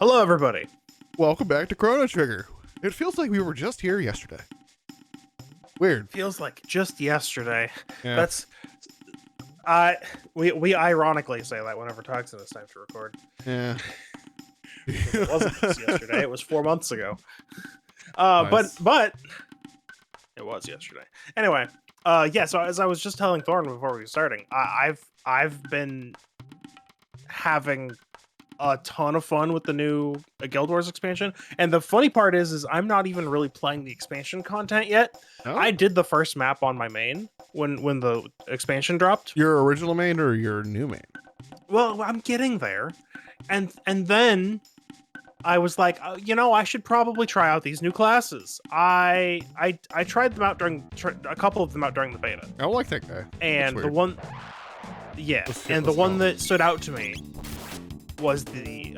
Hello, everybody. Welcome back to Chrono Trigger. It feels like we were just here yesterday. Weird. Feels like just yesterday. Yeah. That's we ironically say that whenever Toxin is time to record. Yeah. It wasn't just yesterday. It was 4 months ago. Nice. But it was yesterday. Anyway, yeah. So as I was just telling Thorn before we were starting, I've been having a ton of fun with the new Guild Wars expansion, and the funny part is I'm not even really playing the expansion content yet. No? I did the first map on my main when the expansion dropped. Your original main or your new main? Well, I'm getting there, and then I was like, I should probably try out these new classes. I tried them out during a couple of them out during the beta, I don't like that guy. and That's the weird. one, yeah, and the let's one go. that stood out to me was the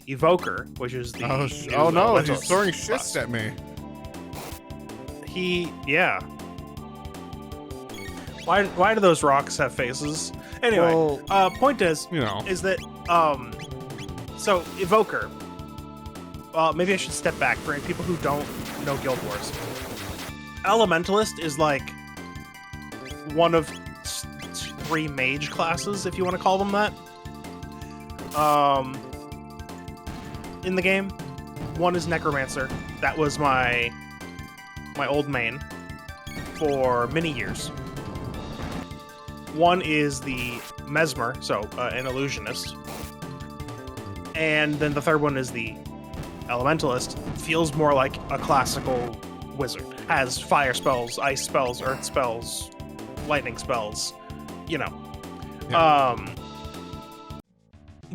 Evoker, which is the Oh no, elemental he's throwing class. shits at me. Yeah. Why do those rocks have faces? Anyway, Well, point is that so Evoker. Maybe I should step back for people who don't know Guild Wars. Elementalist is like one of three mage classes, if you want to call them that. In the game, one is Necromancer. That was my old main for many years. One is the Mesmer, so an illusionist. And then the third one is the Elementalist. Feels more like a classical wizard. Has fire spells, ice spells, earth spells, lightning spells, Yeah.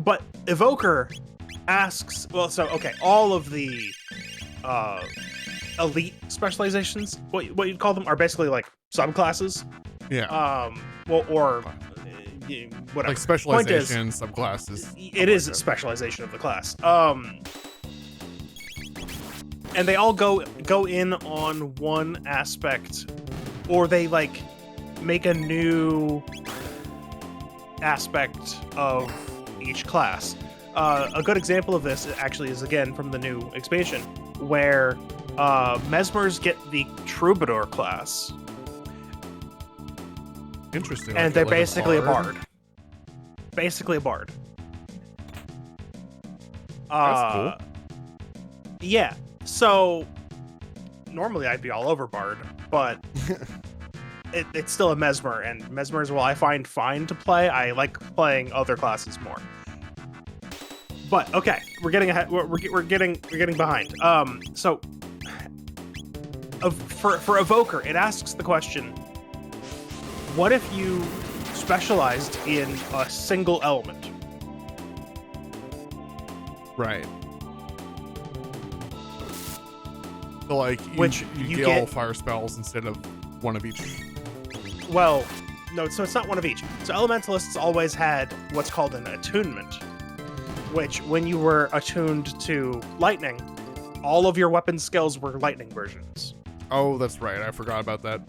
But Evoker asks, all of the elite specializations, what you'd call them, are basically like subclasses. yeah. Whatever. Like specialization, subclasses. It is a specialization of the class. And they all go in on one aspect, or they like make a new aspect of each class. A good example of this actually is again from the new expansion, where Mesmers get the Troubadour class. Interesting. And they're basically a bard. bard. Basically a bard. That's cool. Yeah. So normally I'd be all over bard, but it's still a Mesmer, and Mesmers, while I find fine to play, I like playing other classes more. But okay, we're getting ahead. We're getting behind. So for Evoker, it asks the question: what if you specialized in a single element? Right. So like you get all fire spells instead of one of each. Well, no, so it's not one of each. So Elementalists always had what's called an attunement, which when you were attuned to lightning, all of your weapon skills were lightning versions. Oh, that's right. I forgot about that.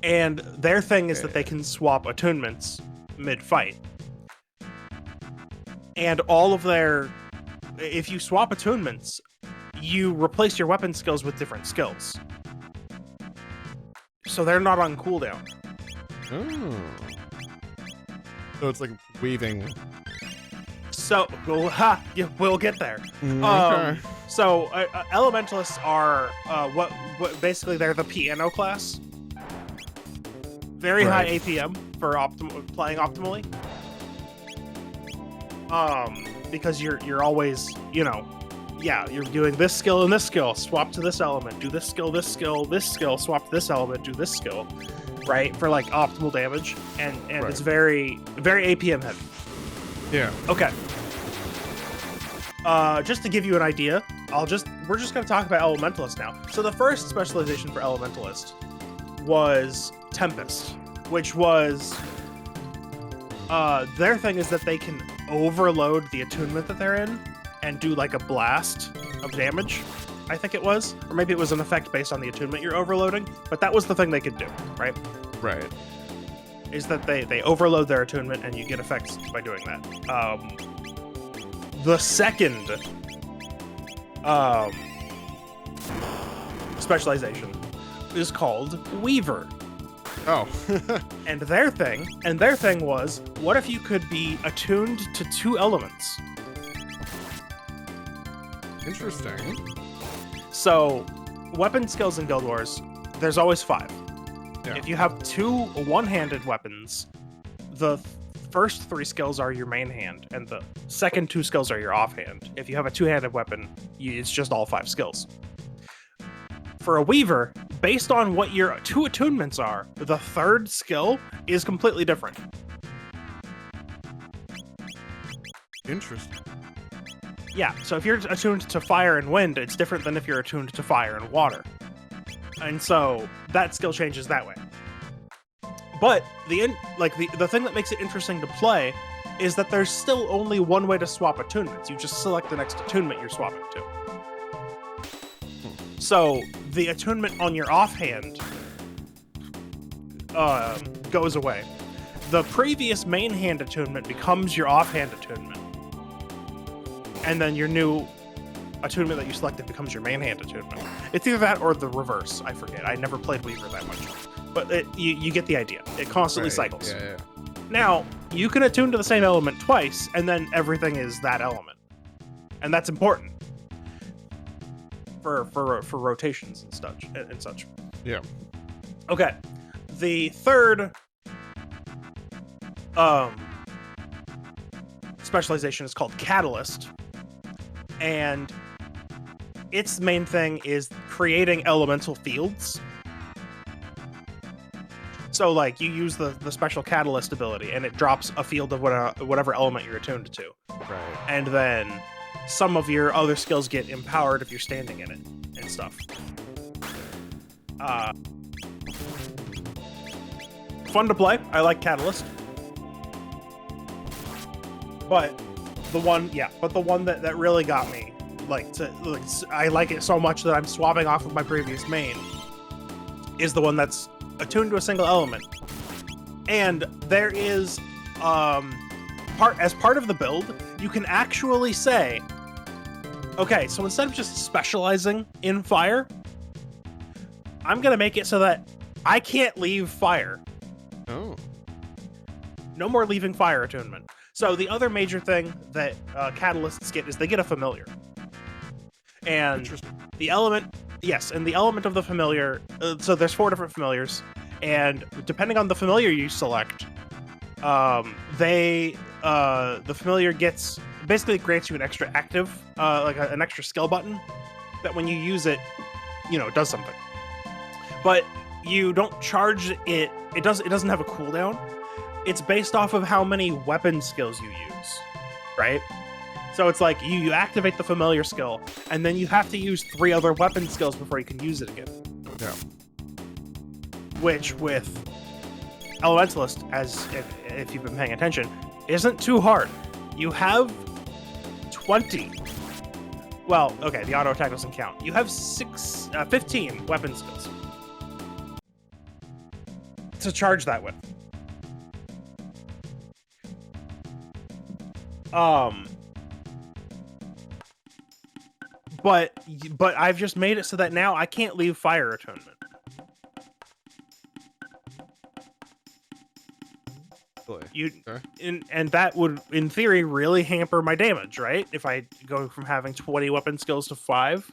And their thing is that they can swap attunements mid-fight. And all of if you swap attunements, you replace your weapon skills with different skills. So they're not on cooldown. Oh. So it's like weaving. So, we'll get there. Okay. So Elementalists are what basically they're the piano class. Very high APM for playing optimally. Because you're always, you're doing this skill and this skill, swap to this element, do this skill, swap to this element, do this skill, right? For like optimal damage, and Right. it's very, very APM heavy. Yeah. Okay. Just to give you an idea, we're just gonna talk about Elementalist now. So the first specialization for Elementalist was Tempest, which was their thing is that they can overload the attunement that they're in and do like a blast of damage, I think it was, or maybe it was an effect based on the attunement you're overloading, but that was the thing they could do, right? Right. Is that they overload their attunement and you get effects by doing that. The second specialization is called Weaver. Oh. And their thing was, what if you could be attuned to 2 elements? Interesting. So, weapon skills in Guild Wars, there's always 5. Yeah. If you have 2 one-handed weapons, the first 3 skills are your main hand, and the second 2 skills are your offhand. If you have a 2-handed weapon, it's just all 5 skills. For a Weaver, based on what your 2 attunements are, the third skill is completely different. Interesting. Yeah, so if you're attuned to fire and wind, it's different than if you're attuned to fire and water. And so that skill changes that way. But the thing that makes it interesting to play is that there's still only one way to swap attunements. You just select the next attunement you're swapping to. So the attunement on your offhand goes away. The previous main hand attunement becomes your offhand attunement. And then your new attunement that you selected becomes your main hand attunement. It's either that or the reverse. I forget. I never played Weaver that much. But you get the idea. It constantly cycles. Yeah. Now, you can attune to the same element twice, and then everything is that element. And that's important for rotations and such. Yeah. Okay. The third specialization is called Catalyst. And its main thing is creating elemental fields. So, like, you use the special Catalyst ability, and it drops a field of whatever element you're attuned to. Right. And then some of your other skills get empowered if you're standing in it and stuff. Fun to play. I like Catalyst. But the one that really got me, I like it so much that I'm swapping off of my previous main, is the one that's attuned to a single element. And there is as part of the build, you can actually say, okay, so instead of just specializing in fire, I'm gonna make it so that I can't leave fire. Oh. No more leaving fire attunement. So the other major thing that catalysts get is they get a familiar. And the element, and the element of the familiar, so there's 4 different familiars, and depending on the familiar you select, the familiar basically grants you an extra active, an extra skill button that when you use it, it does something. But you don't charge it. It doesn't have a cooldown. It's based off of how many weapon skills you use, right? So it's like you activate the familiar skill, and then you have to use 3 other weapon skills before you can use it again. Yeah. Which with Elementalist, as if you've been paying attention, isn't too hard. You have 20. Well, okay, the auto attack doesn't count. You have 15 weapon skills to charge that with. But I've just made it so that now I can't leave fire attunement. And that would, in theory, really hamper my damage, right? If I go from having 20 weapon skills to 5.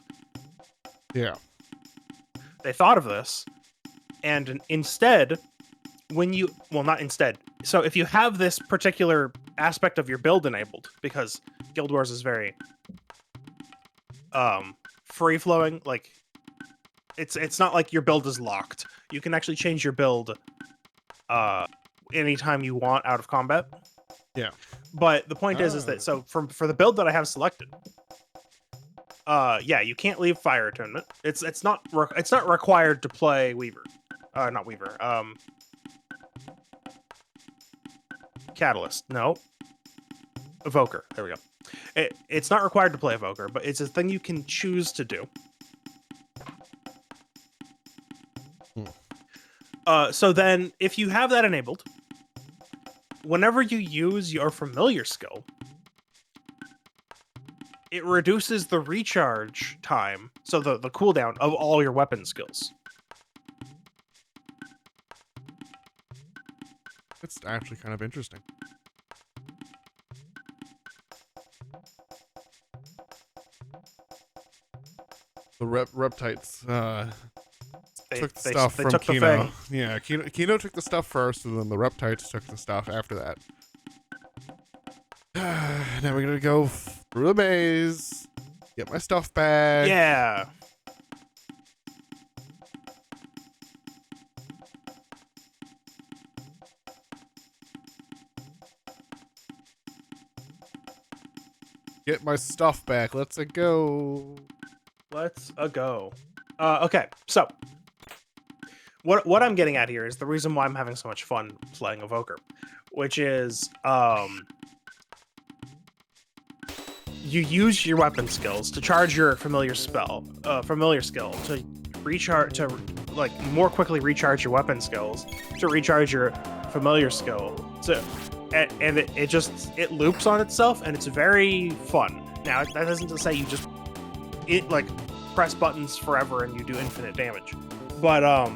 Yeah. They thought of this, and instead, not instead. So if you have this particular aspect of your build enabled, because Guild Wars is very free flowing, like it's not like your build is locked. You can actually change your build anytime you want out of combat. Yeah. But the point is that so for the build that I have selected, you can't leave fire attunement. It's not required to play Weaver. Not Weaver. Catalyst. No. Evoker. There we go. It's not required to play Evoker, but it's a thing you can choose to do. So then, if you have that enabled, whenever you use your familiar skill, it reduces the recharge time, so the cooldown of all your weapon skills. It's actually kind of interesting. The reptites took the stuff they from took the Kino. thing. Yeah, Kino took the stuff first, and then the reptites took the stuff after that. Now we're gonna go through the maze, get my stuff back. Yeah. Get my stuff back. Let's go. Let's go. Okay, so what I'm getting at here is the reason why I'm having so much fun playing Evoker, which is you use your weapon skills to charge your familiar skill to recharge to like more quickly recharge your weapon skills to recharge your familiar skill to and it loops on itself, and it's very fun. Now that isn't to say you just like press buttons forever and you do infinite damage, but I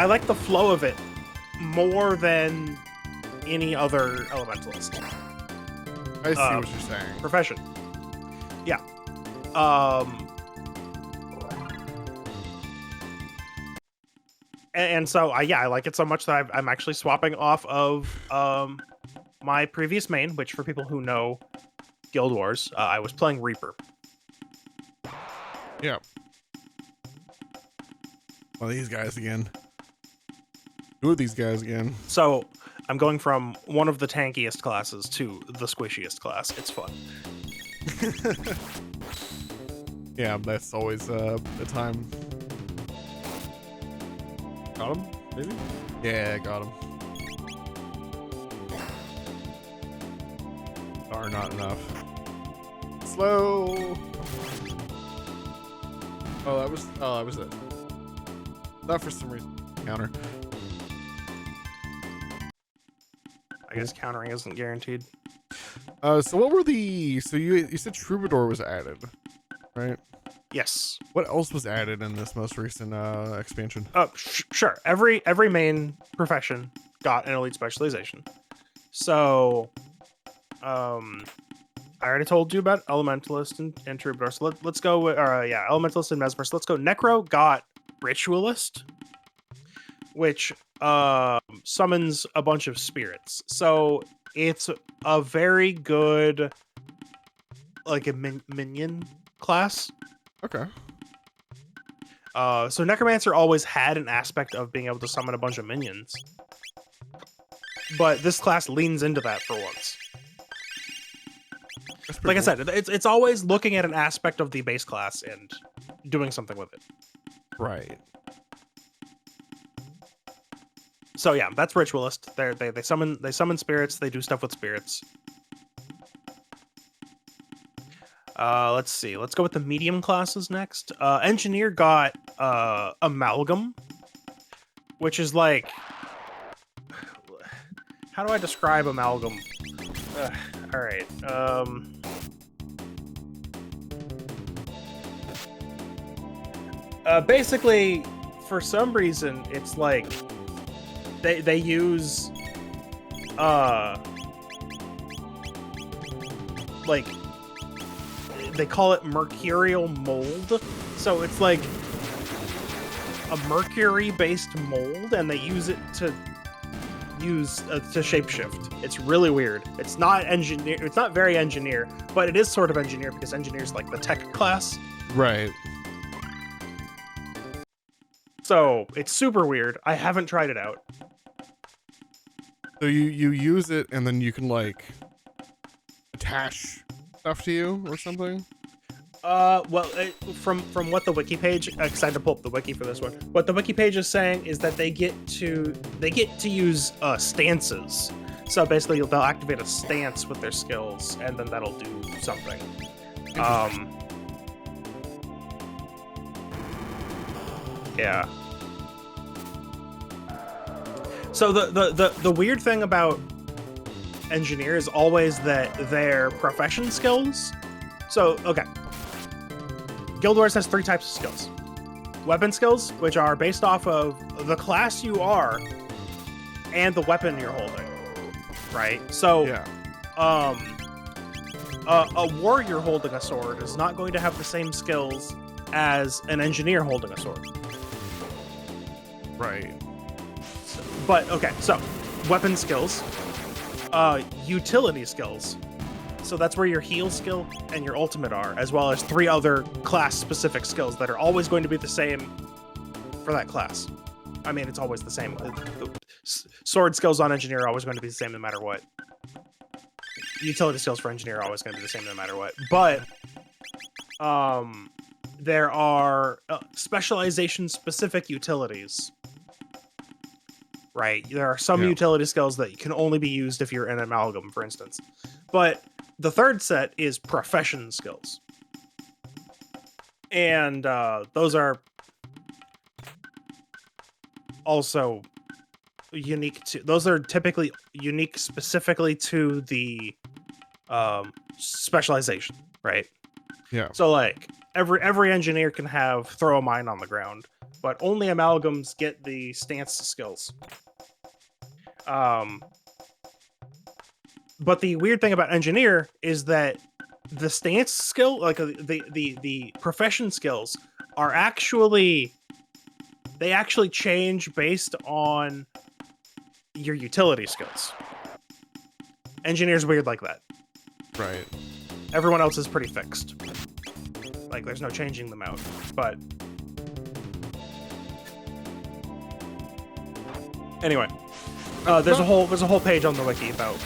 like the flow of it more than any other elementalist. I see what you're saying. Profession. Yeah. And so I like it so much that I'm actually swapping off of my previous main, which for people who know Guild Wars, I was playing Reaper. Yeah. Well, these guys again. Who are these guys again? So I'm going from one of the tankiest classes to the squishiest class. It's fun. Yeah, that's always the time. Got him? Maybe? Yeah, got him. Are not enough. Slow. That was it. Not for some reason. Counter. I guess countering isn't guaranteed. So what were the? So you said Troubadour was added, right? Yes. What else was added in this most recent expansion? Sure. Every main profession got an elite specialization. So, I already told you about Elementalist and Troubadour. So let's go with, Elementalist and Mesmer. So let's go. Necro got Ritualist, which summons a bunch of spirits. So it's a very good, like a minion class. Okay. So Necromancer always had an aspect of being able to summon a bunch of minions, but this class leans into that for once. Like I said, it's always looking at an aspect of the base class and doing something with it. Right. So yeah, that's Ritualist. They summon spirits. They do stuff with spirits. Let's see. Let's go with the medium classes next. Engineer got Amalgam, which is like, how do I describe Amalgam? All right. Basically, for some reason, it's like they use like they call it mercurial mold. So it's like a mercury-based mold, and they use it to shapeshift. It's really weird. It's not engineer. It's not very engineer, but it is sort of engineer because engineer's like the tech class. Right. So it's super weird. I haven't tried it out. So you use it, and then you can like attach stuff to you or something. From what the wiki page, excited to pull up the wiki for this one. What the wiki page is saying is that they get to use stances. So basically, they'll activate a stance with their skills, and then that'll do something. Yeah. So the weird thing about engineer is always that their profession skills. So, okay. Guild Wars has 3 types of skills. Weapon skills, which are based off of the class you are and the weapon you're holding. Right? So, Yeah. A warrior holding a sword is not going to have the same skills as an engineer holding a sword. Right. But, okay, so, weapon skills. Utility skills. So that's where your heal skill and your ultimate are, as well as 3 other class-specific skills that are always going to be the same for that class. I mean, it's always the same. The sword skills on engineer are always going to be the same no matter what. Utility skills for engineer are always going to be the same no matter what. But there are specialization-specific utilities. Right? There are some utility skills that can only be used if you're an amalgam, for instance. But the third set is profession skills. And those are also unique to... Those are typically unique specifically to the specialization, right? Yeah. So, like, every engineer can have throw a mine on the ground, but only amalgams get the stance skills. But the weird thing about engineer is that the stance skill, like the profession skills, are actually change based on your utility skills. Engineer's weird like that. Right. Everyone else is pretty fixed. Like, there's no changing them out. But anyway, there's a whole page on the wiki about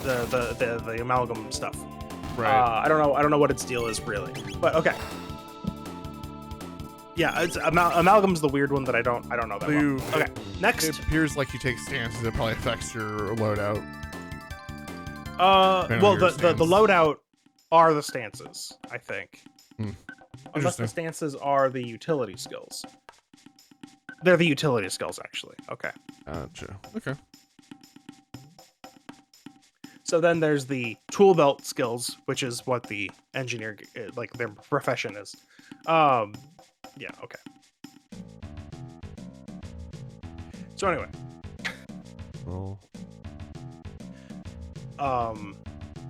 the amalgam stuff. Right. I don't know what its deal is really, but okay. Yeah, it's amalgam's the weird one that I don't know that well. Okay, next. It appears like you take stances. It probably affects your loadout. Well, the loadout are the stances, I think. Unless the stances are the utility skills. They're the utility skills, actually. Okay. Gotcha. Okay. So then there's the tool belt skills, which is what the engineer, like, their profession is. Yeah, okay. So anyway. Well.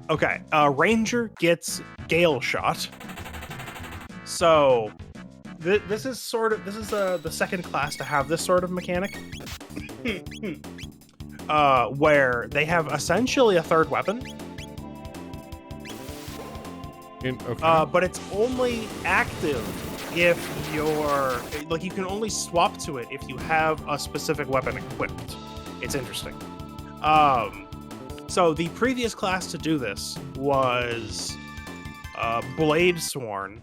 Okay. Ranger gets Gale Shot. So this is the second class to have this sort of mechanic. Where they have essentially a third weapon. But it's only active if you're... Like, you can only swap to it if you have a specific weapon equipped. It's interesting. So the previous class to do this was Blade Sworn,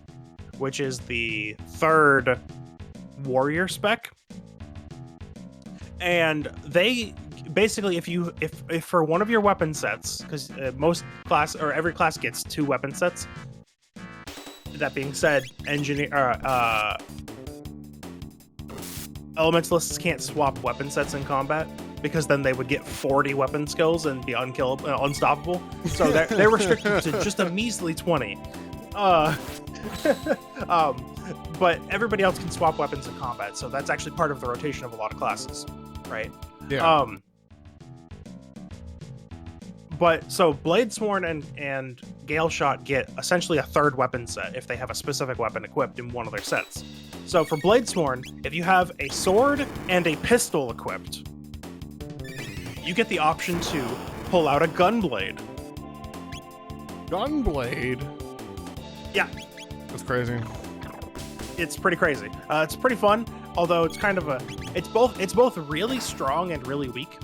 which is the third warrior spec. And they... Basically, if for one of your weapon sets, because every class gets 2 weapon sets. That being said, elementalists can't swap weapon sets in combat because then they would get 40 weapon skills and be unstoppable. So they're restricted to just a measly 20. But everybody else can swap weapons in combat, so that's actually part of the rotation of a lot of classes, right? Yeah. But so Blade Sworn and Gale Shot get essentially a third weapon set if they have a specific weapon equipped in one of their sets. So for Blade Sworn, if you have a sword and a pistol equipped, you get the option to pull out a gunblade. Gunblade? Yeah. That's crazy. It's pretty crazy. It's pretty fun, although it's kind of it's both really strong and really weak.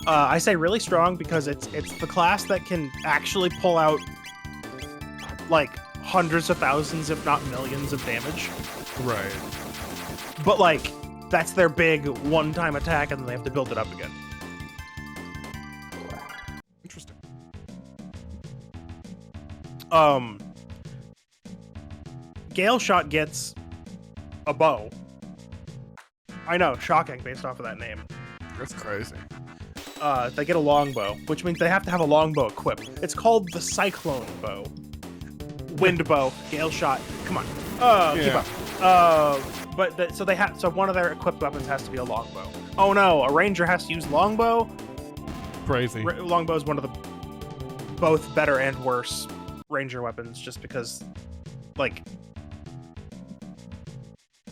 I say really strong because it's the class that can actually pull out like hundreds of thousands, if not millions, of damage. Right. But like that's their big one-time attack, and then they have to build it up again. Interesting. Gale Shot gets a bow. I know, shocking based off of that name. That's crazy. they get a longbow, which means they have to have a longbow equipped. It's called the Cyclone Bow. Wind bow, gale shot. Come on. Keep up. So one of their equipped weapons has to be a longbow. Oh no, a ranger has to use longbow. Crazy. Longbow is one of the both better and worse ranger weapons, just because, like,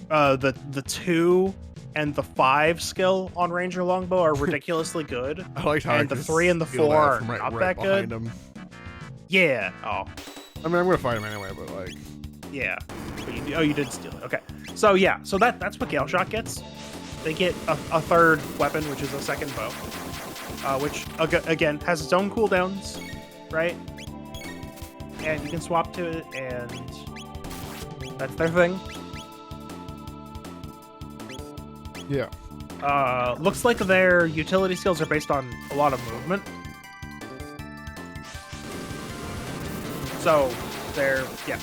the 2 and the 5 skill on ranger longbow are ridiculously good. I like how and the 3 and the 4 are not that good. Him. Yeah. Oh. I mean, I'm gonna fight him anyway, but like. Yeah. But you did steal it. Okay. So yeah. So that's what Gale Shot gets. They get a third weapon, which is a second bow, which again has its own cooldowns, right? And you can swap to it, and that's their thing. Yeah. Looks like their utility skills are based on a lot of movement. So they're, yeah.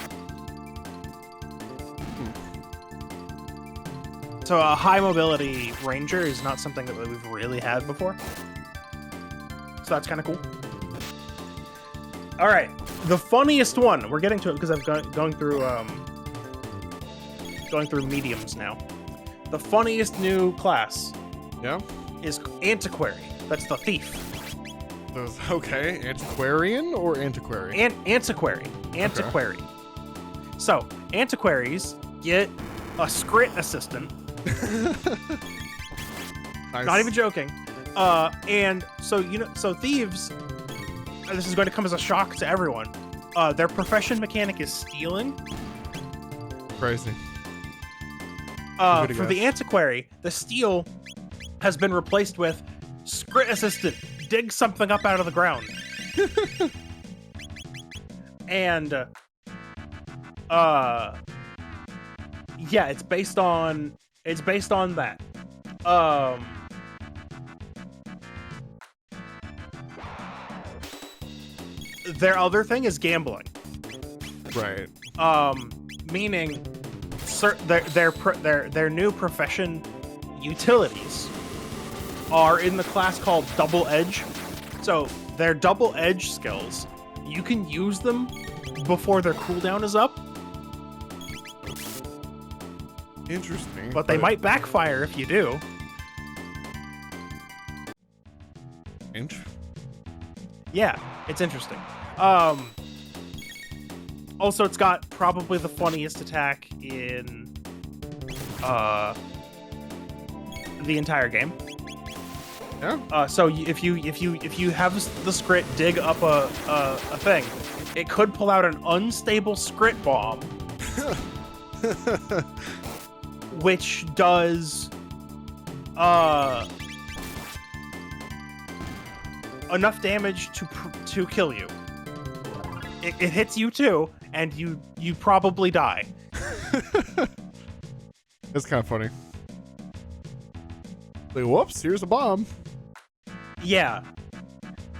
So a high mobility ranger is not something that we've really had before. So that's kind of cool. All right, the funniest one. We're getting to it because I'm going through mediums now. The funniest new class, yeah, is Antiquary. That's the thief. Okay, antiquarian or antiquary? Antiquary. Antiquary. Okay. So antiquaries get a scrit assistant. Nice. Not even joking. And so so thieves. This is going to come as a shock to everyone. Their profession mechanic is stealing. Crazy. For the antiquary, the steal has been replaced with scrit assistant. Dig something up out of the ground. And yeah, it's based on that. Their other thing is gambling. Right. Meaning their new profession utilities are in the class called Double Edge. So their Double Edge skills, you can use them before their cooldown is up. Interesting. But they might backfire if you do. Yeah, it's interesting. Also, it's got probably the funniest attack in the entire game. Yeah. So if you have the scrit dig up a thing, it could pull out an unstable scrit bomb, which does enough damage to kill you. It hits you too, and you probably die. That's kind of funny. Like, whoops! Here's a bomb. Yeah,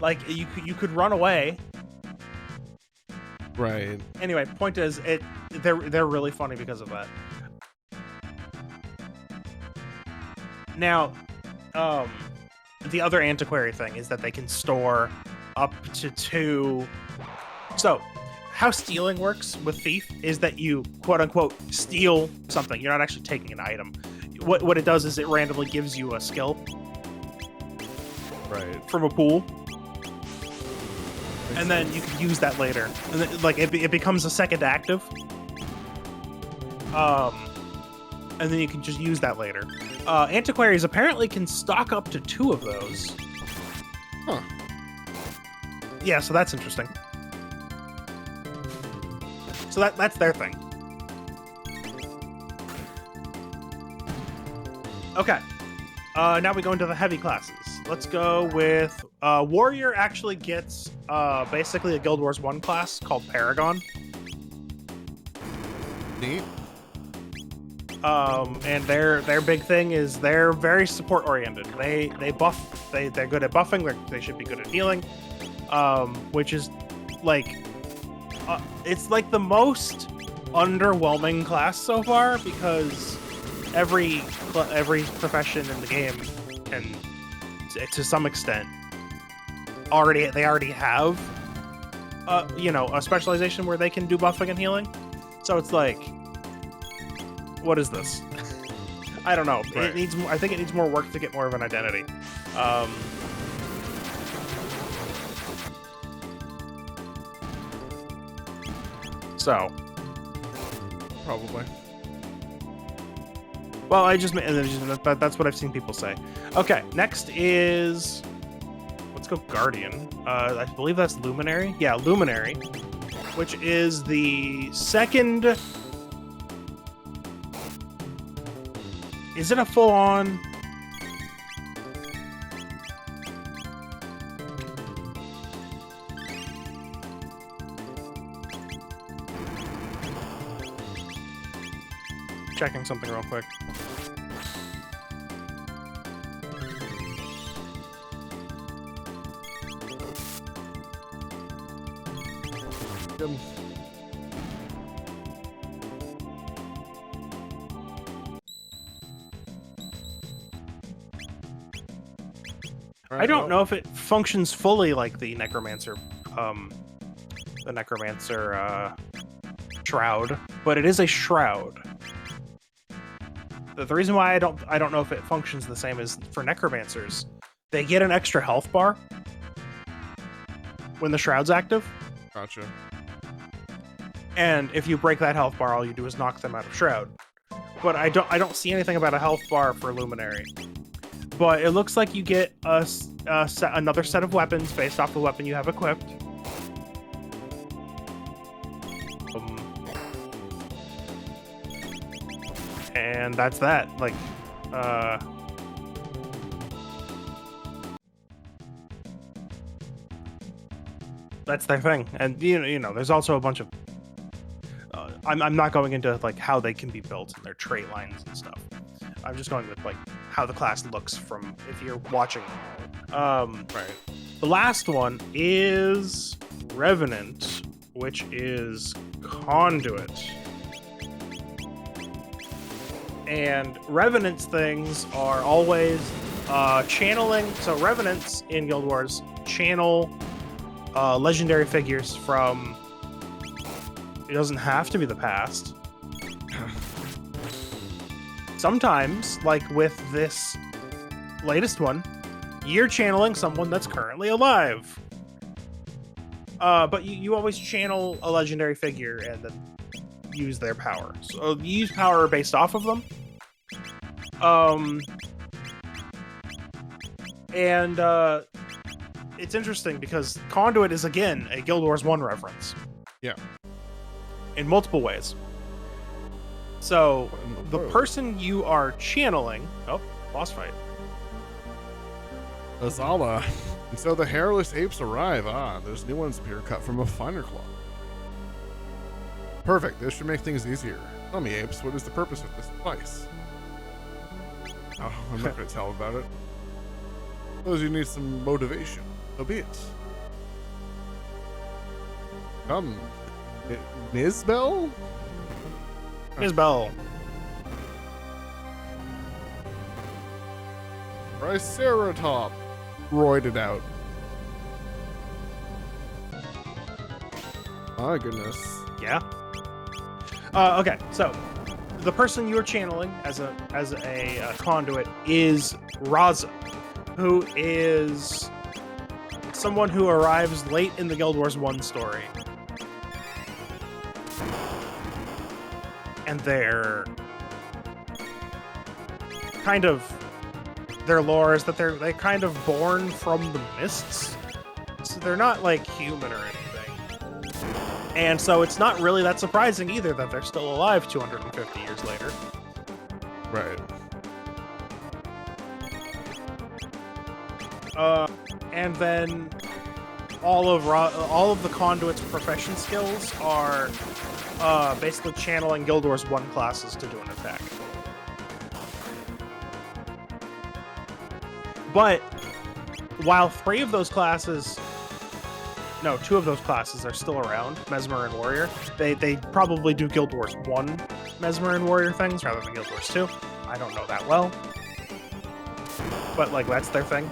like you could run away. Right. Anyway, point is, they're really funny because of that. Now, the other antiquary thing is that they can store up to 2. So, how stealing works with Thief is that you, quote-unquote, steal something. You're not actually taking an item. What it does is it randomly gives you a skill. Right. From a pool. And then you can use that later. And then, like, it becomes a second active. And then you can just use that later. Antiquaries apparently can stock up to 2 of those. Huh. Yeah, so that's interesting. So that's their thing. Okay. Now we go into the heavy classes. Let's go with Warrior actually gets basically a Guild Wars 1 class called Paragon. Neat. And their big thing is they're very support oriented. They buff. They're good at buffing. They should be good at healing. Which is like it's like the most underwhelming class so far because every profession in the game can, to some extent, they already have, you know, a specialization where they can do buffing and healing. So it's like, what is this? I don't know. Right. It needs. I think it needs more work to get more of an identity. So, Probably. well, that's what I've seen people say. Okay, next is, let's go Guardian. I believe that's Luminary. Yeah, Luminary, which is the second. Is it a full-on? Checking something real quick. Good. I don't know if it functions fully like the Necromancer, shroud, but it is a shroud. The reason why I don't know if it functions the same as for Necromancers, they get an extra health bar when the shroud's active, Gotcha. and if you break that health bar, all you do is knock them out of shroud. But I don't see anything about a health bar for Luminary. But it looks like you get another set of weapons based off the weapon you have equipped. And that's that. Like, that's their thing. And you know, there's also a bunch of. I'm not going into like how they can be built and their trait lines and stuff. I'm just going with like how the class looks from if you're watching. Right. The last one is Revenant, which is Conduit. And Revenant's things are always channeling. So Revenants in Guild Wars channel legendary figures from. It doesn't have to be the past. Sometimes, like with this latest one, you're channeling someone that's currently alive. But you always channel a legendary figure and then use their power. So you use power based off of them. It's interesting because Conduit is, again, a Guild Wars 1 reference. Yeah. In multiple ways. So, the person you are channeling... Oh, boss fight. Azala. And so the hairless apes arrive. Those new ones appear cut from a finer cloth. Perfect. This should make things easier. Tell me, apes, what is the purpose of this device? Oh, I'm not going to tell about it. Suppose you need some motivation. So be it. Come. Nizbel? Isbell. Triceratop. Roided out. My goodness. Yeah. Okay, so the person you're channeling as a conduit is Raza, who is someone who arrives late in the Guild Wars 1 story. And they're kind of, their lore is that they're kind of born from the mists. So they're not like human or anything. And so it's not really that surprising either that they're still alive 250 years later. Right. And then all of the conduit's profession skills are basically channeling Guild Wars 1 classes to do an attack. But while two of those classes are still around, Mesmer and Warrior, they probably do Guild Wars 1 Mesmer and Warrior things rather than Guild Wars 2. I don't know that well. But, like, that's their thing.